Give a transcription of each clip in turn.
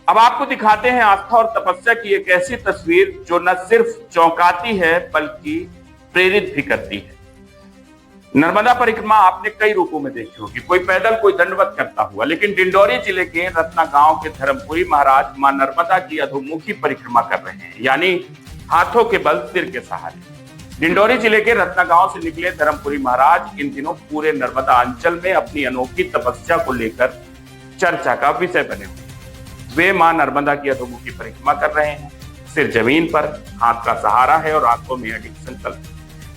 अब आपको दिखाते हैं आस्था और तपस्या की एक ऐसी तस्वीर जो न सिर्फ चौंकाती है बल्कि प्रेरित भी करती है। नर्मदा परिक्रमा आपने कई रूपों में देखी होगी, कोई पैदल, कोई दंडवत करता हुआ, लेकिन डिंडोरी जिले के रत्ना गांव के धर्मपुरी महाराज मां नर्मदा की अधोमुखी परिक्रमा कर रहे हैं, यानी हाथों के बल सिर के सहारे। डिंडोरी जिले के रत्ना गांव से निकले धर्मपुरी महाराज इन दिनों पूरे नर्मदा अंचल में अपनी अनोखी तपस्या को लेकर चर्चा का विषय बने हुए। वे मां नर्मदा की अधोमुखी परिक्रमा कर रहे हैं, सिर जमीन पर, हाथ का सहारा है और आंखों में अडिग संकल्प।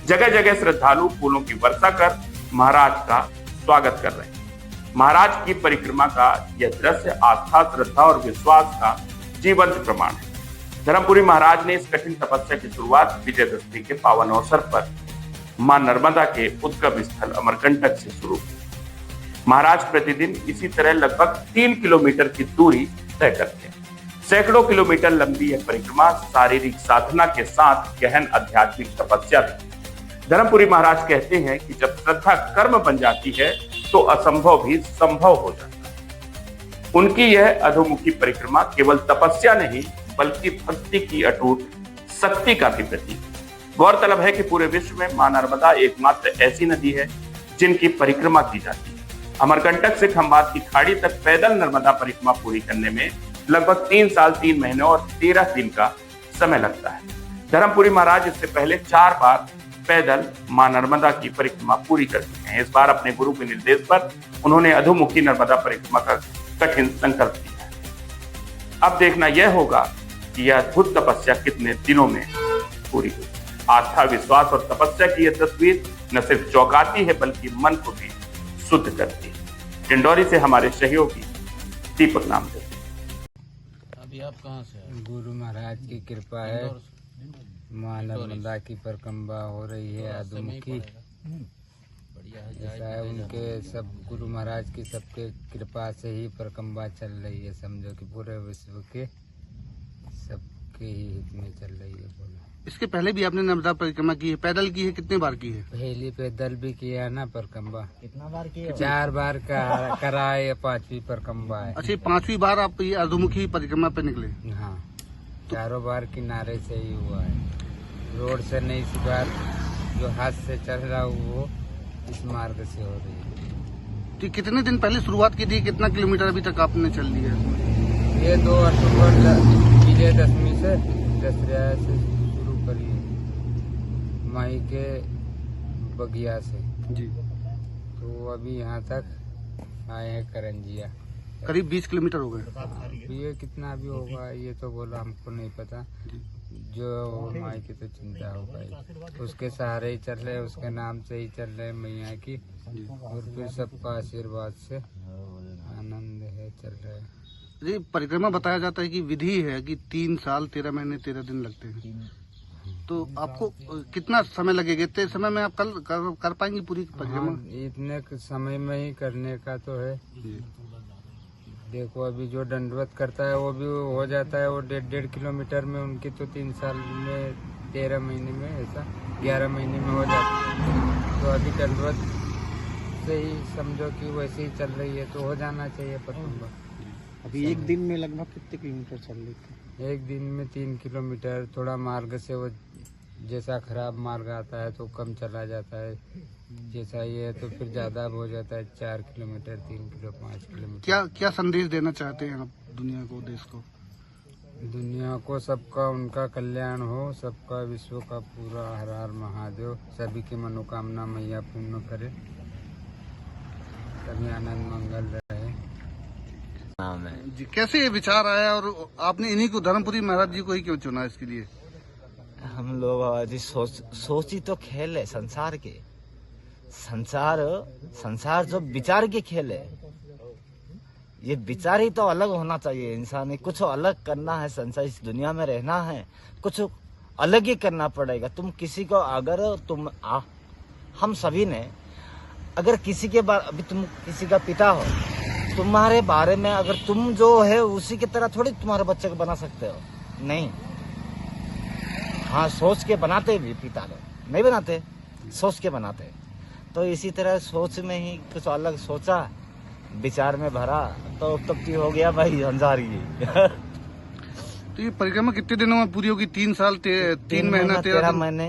जगह जगह श्रद्धालु फूलों की वर्षा कर महाराज का स्वागत कर रहे हैं। महाराज की परिक्रमा का यह दृश्य आस्था, श्रद्धा और विश्वास का जीवंत प्रमाण है। धर्मपुरी महाराज ने इस कठिन तपस्या की शुरुआत विजयदशमी के पावन अवसर पर मां नर्मदा के उद्गम स्थल अमरकंटक से शुरू की। महाराज प्रतिदिन इसी तरह लगभग 3 किलोमीटर की दूरी तय करते हैं। सैकड़ों किलोमीटर लंबी यह परिक्रमा शारीरिक साधना के साथ गहन आध्यात्मिक तपस्या भी। धर्मपुरी महाराज कहते हैं कि जब श्रद्धा कर्म बन जाती है तो असंभव भी संभव हो जाता है। उनकी यह अधोमुखी परिक्रमा केवल तपस्या नहीं बल्कि भक्ति की अटूट शक्ति का भी प्रतीक है। गौरतलब है कि पूरे विश्व में मां नर्मदा एकमात्र ऐसी नदी है जिनकी परिक्रमा की जाती है। अमरकंटक से खंभात की खाड़ी तक पैदल नर्मदा परिक्रमा पूरी करने में लगभग 3 साल 3 महीने और 13 दिन का समय लगता है। धर्मपुरी महाराज इससे पहले 4 बार पैदल मां नर्मदा की परिक्रमा पूरी कर चुके हैं। इस बार अपने गुरु के निर्देश पर उन्होंने अधोमुखी नर्मदा परिक्रमा का कठिन संकल्प लिया है। अब देखना यह होगा कि यह अद्भुत तपस्या कितने दिनों में पूरी हुई। आस्था, विश्वास और तपस्या की यह तस्वीर न सिर्फ चौंकाती है बल्कि मन को भी शुद्ध करती है। डिंडोरी से हमारे सहयोगी दीपक नाम से। अभी आप कहाँ से आए? गुरु महाराज की कृपा है, मां नर्मदा की परिक्रमा हो रही है अधोमुखी। ऐसा है, उनके सब गुरु महाराज की सबके कृपा से ही परिक्रमा चल रही है। समझो कि पूरे विश्व के सबके ही हित में चल रही है। बोलो, इसके पहले भी आपने नर्मदा परिक्रमा की है? पैदल की है? कितने बार की है? पहली पैदल भी किया है ना परिक्रमा। कितना बार किया? 4 बार करा है, ये 5वीं परिक्रमा है। अच्छा, 5वीं बार आप ये अधोमुखी परिक्रमा पे निकले? हाँ, 4 बार किनारे से ही हुआ है, रोड से नहीं। इस बार जो हाथ से चल रहा वो इस मार्ग से हो रही है। तो कितने दिन पहले शुरुआत की थी? कितना किलोमीटर अभी तक आपने चल लिया? ये 2 अक्टूबर विजयदशमी से दशहरा से शुरू करी है, मई के बगिया से जी। तो अभी यहाँ तक आए हैं करंजिया। करीब 20 किलोमीटर हो गए। ये कितना भी होगा ये तो बोला हमको नहीं पता, जो माई की तो चिंता हो गई। उसके सहारे ही चल रहे, उसके नाम से ही चल रहे मैया की, और फिर सबका आशीर्वाद से आनंद है, चल रहे। जी, परिक्रमा बताया जाता है कि विधि है कि 3 साल 13 महीने 13 दिन लगते हैं। तो आपको कितना समय लगेगा? इतने समय में आप कल कर पाएंगे पूरी परिक्रमा? हाँ, इतने समय में ही करने का तो है। देखो, अभी जो दंडवत करता है वो भी हो जाता है, वो 1.5 किलोमीटर में। उनकी तो 3 साल में 13 महीने में, ऐसा 11 महीने में हो जाती है। तो अभी दंडवत से ही समझो कि वैसे ही चल रही है, तो हो जाना चाहिए परिक्रमा। अभी एक दिन में लगभग कितने किलोमीटर चल रही थी? एक दिन में 3 किलोमीटर। थोड़ा मार्ग से वो जैसा खराब मार्ग आता है तो कम चला जाता है, जैसा ये है तो फिर ज्यादा हो जाता है। 4 किलोमीटर, 3 किलो, 5 किलोमीटर। क्या संदेश देना चाहते हैं आप दुनिया को, देश को? दुनिया को सबका उनका कल्याण हो, सबका, विश्व का पूरा। हर हर महादेव। सभी की मनोकामना मैया पूर्ण करे, सभी आनंद मंगल रहे। जी, कैसे ये विचार आया और आपने इन्हीं को, धर्मपुरी महाराज जी को ही क्यों चुना इसके लिए? हम लोग सोची तो खेल है संसार के। संसार जो विचार के खेल है, ये विचार ही तो अलग होना चाहिए। इंसान कुछ अलग करना है, संसार इस दुनिया में रहना है, कुछ अलग ही करना पड़ेगा। तुम किसी को अगर हम सभी ने अगर किसी के बारे, अभी तुम किसी का पिता हो, तुम्हारे बारे में अगर तुम जो है उसी की तरह थोड़ी तुम्हारे बच्चे को बना सकते हो, नहीं। हाँ, सोच के बनाते भी पिता लोग, नहीं बनाते, सोच के बनाते। तो इसी तरह सोच में ही कुछ अलग सोचा, विचार में भरा, तो तप्ती हो गया भाई अंजारी। तो ये परिक्रमा कितने दिनों में पूरी होगी? 3 साल 3 महीना 13 महीने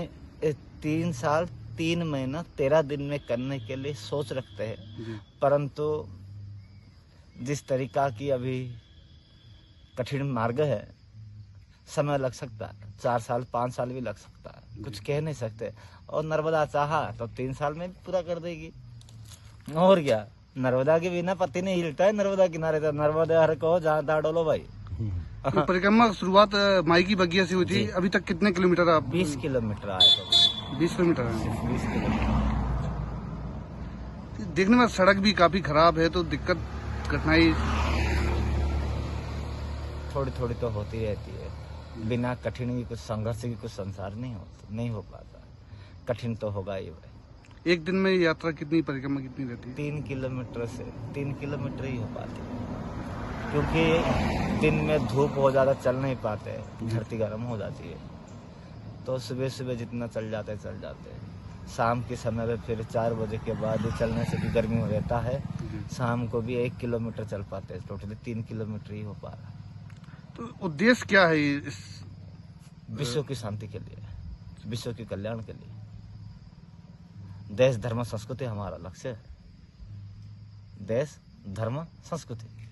3 साल 3 महीना 13 दिन में करने के लिए सोच रखते हैं, जी। परंतु जिस तरीका की अभी कठिन मार्ग है, समय लग सकता है, 4 साल 5 साल भी लग सकता है, कुछ कह नहीं सकते। और नर्मदा चाहा तो 3 साल में भी पूरा कर देगी। और क्या, नर्मदा के बिना पत्ती नहीं हिलता है नर्मदा किनारे। तो नर्मदा हर कहो जहाँ तहाँ डोलो भाई। ये परिक्रमा की शुरुआत माई की बगिया से हुई थी। अभी तक कितने किलोमीटर आप? 20 किलोमीटर आए तो 20 किलोमीटर है। 20 किलोमीटर। देखने में सड़क भी काफी खराब है, तो दिक्कत कठिनाई थोड़ी थोड़ी तो होती रहती है। बिना कठिन की कुछ संघर्ष की कुछ संसार नहीं हो पाता। कठिन तो होगा ही भाई। एक दिन में यात्रा कितनी, परिक्रमा कितनी रहती है? 3 किलोमीटर से 3 किलोमीटर ही हो पाती है, क्योंकि दिन में धूप हो जाता, चल नहीं पाते, धरती गर्म हो जाती है। तो सुबह सुबह जितना चल जाते शाम के समय में फिर 4 बजे के बाद चलने से भी गर्मी हो जाता है। शाम को भी 1 किलोमीटर चल पाते हैं, टोटली 3 किलोमीटर ही हो पा रहा है। तो उद्देश्य क्या है इस? विश्व की शांति के लिए, विश्व के कल्याण के लिए। देश धर्म संस्कृति हमारा लक्ष्य है। देश धर्म संस्कृति।